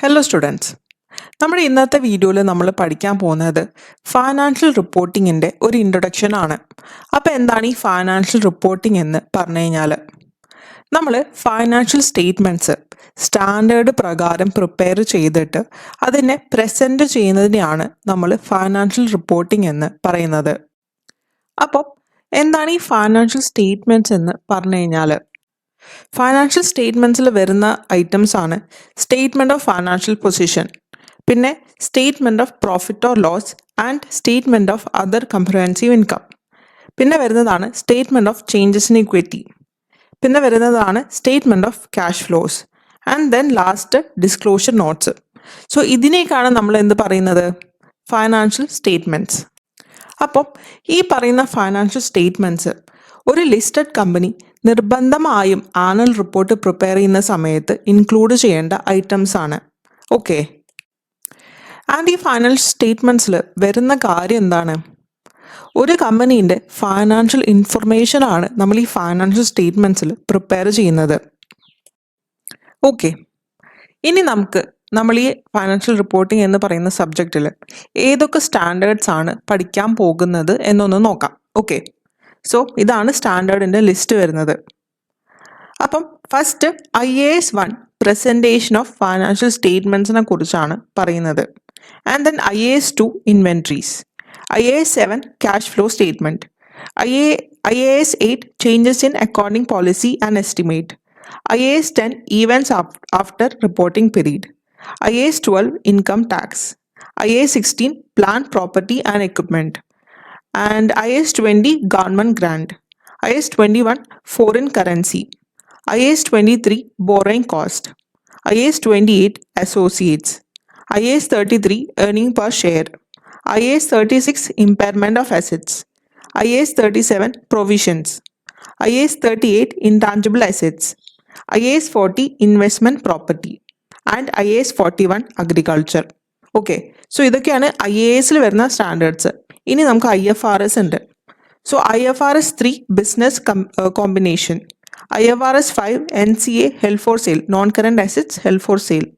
Hello students, നമ്മുടെ ഇന്നത്തെ വീഡിയോയിൽ നമ്മൾ പഠിക്കാൻ പോകുന്നത് ഫൈനാൻഷ്യൽ റിപ്പോർട്ടിങ്ങിൻ്റെ ഒരു ഇൻട്രൊഡക്ഷൻ ആണ്. അപ്പോൾ എന്താണ് ഈ ഫൈനാൻഷ്യൽ റിപ്പോർട്ടിംഗ് എന്ന് പറഞ്ഞു കഴിഞ്ഞാൽ, നമ്മൾ ഫൈനാൻഷ്യൽ സ്റ്റേറ്റ്മെൻറ്റ്സ് സ്റ്റാൻഡേർഡ് പ്രകാരം പ്രിപ്പയർ ചെയ്തിട്ട് അതിനെ പ്രസൻറ്റ് ചെയ്യുന്നതിനെയാണ് നമ്മൾ ഫൈനാൻഷ്യൽ റിപ്പോർട്ടിംഗ് എന്ന് പറയുന്നത്. അപ്പോൾ എന്താണ് ഈ ഫൈനാൻഷ്യൽ സ്റ്റേറ്റ്മെൻറ്റ്സ് എന്ന് പറഞ്ഞു കഴിഞ്ഞാൽ, ഫൈനാൻഷ്യൽ സ്റ്റേറ്റ്മെൻറ്റ്സിൽ വരുന്ന ഐറ്റംസ് ആണ് സ്റ്റേറ്റ്മെൻറ്റ് ഓഫ് ഫൈനാൻഷ്യൽ പൊസിഷൻ, പിന്നെ statement of profit or loss and statement of other comprehensive income, പിന്നെ വരുന്നതാണ് statement of changes in equity, പിന്നെ വരുന്നതാണ് statement of cash flows and then last disclosure notes. So ഇതിനേക്കാണ് നമ്മൾ എന്ത് പറയുന്നത്, ഫൈനാൻഷ്യൽ സ്റ്റേറ്റ്മെൻറ്റ്സ്. അപ്പം ഈ പറയുന്ന ഫൈനാൻഷ്യൽ സ്റ്റേറ്റ്മെൻറ്റ്സ് ഒരു ലിസ്റ്റഡ് കമ്പനി നിർബന്ധമായും ആനുവൽ റിപ്പോർട്ട് പ്രിപ്പയർ ചെയ്യുന്ന സമയത്ത് ഇൻക്ലൂഡ് ചെയ്യേണ്ട ഐറ്റംസ് ആണ്. ഓക്കെ, ആൻഡ് ഈ ഫൈനാൻഷ്യൽ സ്റ്റേറ്റ്മെൻറ്റ്സിൽ വരുന്ന കാര്യം എന്താണ്, ഒരു കമ്പനീൻ്റെ ഫൈനാൻഷ്യൽ ഇൻഫർമേഷൻ ആണ് നമ്മൾ ഈ ഫൈനാൻഷ്യൽ സ്റ്റേറ്റ്മെൻറ്റ്സിൽ പ്രിപ്പയർ ചെയ്യുന്നത്. ഓക്കെ, ഇനി നമ്മൾ ഈ ഫൈനാൻഷ്യൽ റിപ്പോർട്ടിംഗ് എന്ന് പറയുന്ന സബ്ജക്റ്റിൽ ഏതൊക്കെ സ്റ്റാൻഡേർഡ്സ് ആണ് പഠിക്കാൻ പോകുന്നത് എന്നൊന്ന് നോക്കാം. ഓക്കെ, സോ ഇതാണ് സ്റ്റാൻഡേർഡിൻ്റെ ലിസ്റ്റ് വരുന്നത്. അപ്പം first IAS 1 presentation of financial സ്റ്റേറ്റ്മെൻറ്റ്സിനെ കുറിച്ചാണ് പറയുന്നത്. And then IAS 2 inventories, IAS 7 cash flow statement, IAS 8 changes in accounting policy and estimate, IAS 10 events after reporting period, IAS 12 income tax, IAS 16 plant property and equipment, and IAS 20 government grant, IAS 21 foreign currency, IAS 23 borrowing cost, IAS 28 associates, IAS 33 earning per share, IAS 36 impairment of assets, IAS 37 provisions, IAS 38 intangible assets, IAS 40 investment property and IAS 41 agriculture. Okay, so ഇതൊക്കെയാണ് IASൽ വരുന്ന standards. ഇനി നമുക്ക് IFRS ഉണ്ട്. So IFRS 3 business combination, IFRS 5 NCA held for sale, non current assets held for sale,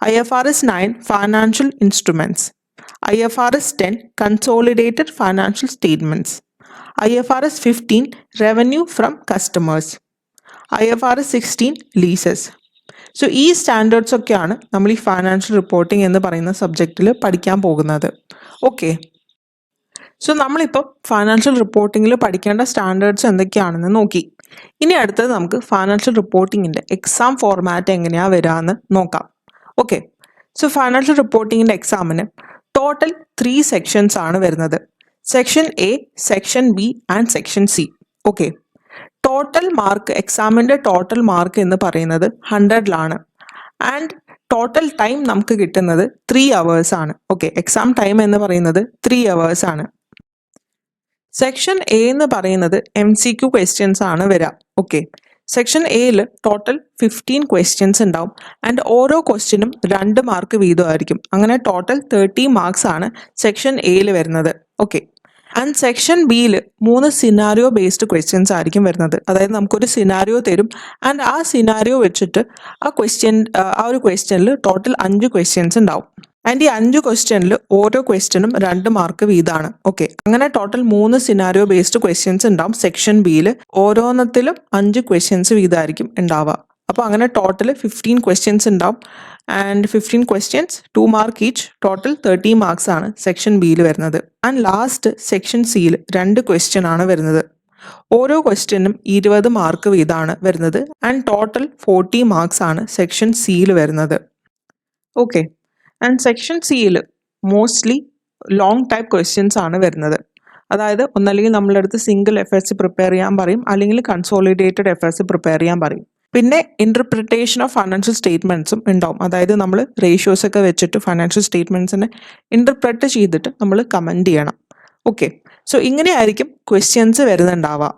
IFRS 9 financial instruments, IFRS 10 consolidated financial statements, IFRS 15 revenue from customers, IFRS 16 leases. So ഈ standards ഒക്കെയാണ് നമ്മൾ ഈ financial reporting എന്ന് പറയുന്ന സബ്ജക്റ്റിൽ പഠിക്കാൻ പോകുന്നത്. Okay, so നമ്മളിപ്പോൾ financial റിപ്പോർട്ടിങ്ങിൽ പഠിക്കേണ്ട സ്റ്റാൻഡേർഡ്സ് എന്തൊക്കെയാണെന്ന് നോക്കി. ഇനി അടുത്തത് നമുക്ക് ഫൈനാൻഷ്യൽ റിപ്പോർട്ടിങ്ങിൻ്റെ എക്സാം ഫോർമാറ്റ് എങ്ങനെയാണ് വരികയെന്ന് നോക്കാം. ഓക്കെ, സോ ഫൈനാൻഷ്യൽ റിപ്പോർട്ടിങ്ങിൻ്റെ എക്സാമിന് ടോട്ടൽ 3 സെക്ഷൻസ് ആണ് വരുന്നത്. Section A, section B and section C. Okay, total mark, എക്സാമിൻ്റെ ടോട്ടൽ മാർക്ക് എന്ന് പറയുന്നത് 100ലാണ് ആൻഡ് ടോട്ടൽ ടൈം നമുക്ക് കിട്ടുന്നത് 3 hours ആണ്. ഓക്കെ, എക്സാം ടൈം എന്ന് പറയുന്നത് 3 hours ആണ്. സെക്ഷൻ A എന്ന് പറയുന്നത് MCQ ക്വസ്റ്റ്യൻസ് ആണ് വരിക. ഓക്കെ, സെക്ഷൻ Aയിൽ ടോട്ടൽ 15 ക്വസ്റ്റ്യൻസ് ഉണ്ടാവും ആൻഡ് ഓരോ ക്വസ്റ്റ്യനും 2 മാർക്ക് വീതമായിരിക്കും. അങ്ങനെ ടോട്ടൽ 30 മാർക്സ് ആണ് സെക്ഷൻ Aയിൽ വരുന്നത്. ഓക്കെ, ആൻഡ് സെക്ഷൻ Bയിൽ 3 സിനാരിയോ ബേസ്ഡ് ക്വസ്റ്റ്യൻസ് ആയിരിക്കും വരുന്നത്. അതായത് നമുക്കൊരു സിനാരിയോ തരും ആൻഡ് ആ സിനാരിയോ വെച്ചിട്ട് ആ ഒരു ക്വസ്റ്റ്യനിൽ ടോട്ടൽ 5 ക്വസ്റ്റ്യൻസ് ഉണ്ടാവും ആൻഡ് ഈ 5 ക്വസ്റ്റ്യനിൽ ഓരോ ക്വസ്റ്റ്യനും 2 മാർക്ക് വീതമാണ്. ഓക്കെ, അങ്ങനെ ടോട്ടൽ 3 സിനാരിയോ ബേസ്ഡ് ക്വസ്റ്റ്യൻസ് ഉണ്ടാവും സെക്ഷൻ Bയിൽ. ഓരോന്നത്തിലും 5 ക്വസ്റ്റ്യൻസ് വീതമായിരിക്കും ഉണ്ടാവുക. അപ്പോൾ അങ്ങനെ ടോട്ടൽ 15 ക്വസ്റ്റ്യൻസ് ഉണ്ടാവും and 15 questions 2 mark each, total 30 marks ആണ് സെക്ഷൻ Bയിൽ വരുന്നത്. ആൻഡ് ലാസ്റ്റ് സെക്ഷൻ Cയിൽ 2 ക്വസ്റ്റ്യൻ ആണ് വരുന്നത്. ഓരോ ക്വസ്റ്റ്യനും 20 മാർക്ക് വീതമാണ് വരുന്നത് ആൻഡ് ടോട്ടൽ 40 മാർക്സ് ആണ് സെക്ഷൻ Cയിൽ വരുന്നത്. ഓക്കെ, ആൻഡ് സെക്ഷൻ Cയിൽ മോസ്റ്റ്ലി ലോങ് ടൈപ്പ് ക്വസ്റ്റ്യൻസ് ആണ് വരുന്നത്. അതായത് ഒന്നല്ലെങ്കിൽ നമ്മളടുത്ത് സിംഗിൾ FS പ്രിപ്പയർ ചെയ്യാൻ പറയും, അല്ലെങ്കിൽ കൺസോളിഡേറ്റഡ് FS പ്രിപ്പയർ ചെയ്യാൻ പറയും. പിന്നെ ഇൻ്റർപ്രിട്ടേഷൻ ഓഫ് ഫൈനാൻഷ്യൽ സ്റ്റേറ്റ്മെൻറ്റ്സും ഉണ്ടാവും. അതായത് നമ്മൾ റേഷ്യോസ് ഒക്കെ വെച്ചിട്ട് ഫൈനാൻഷ്യൽ സ്റ്റേറ്റ്മെൻറ്റ്സിനെ ഇൻ്റർപ്രറ്റ് ചെയ്തിട്ട് നമ്മൾ കമൻറ്റ് ചെയ്യണം. ഓക്കെ, സോ ഇങ്ങനെയായിരിക്കും ക്വസ്റ്റ്യൻസ് വരുന്നുണ്ടാവുക.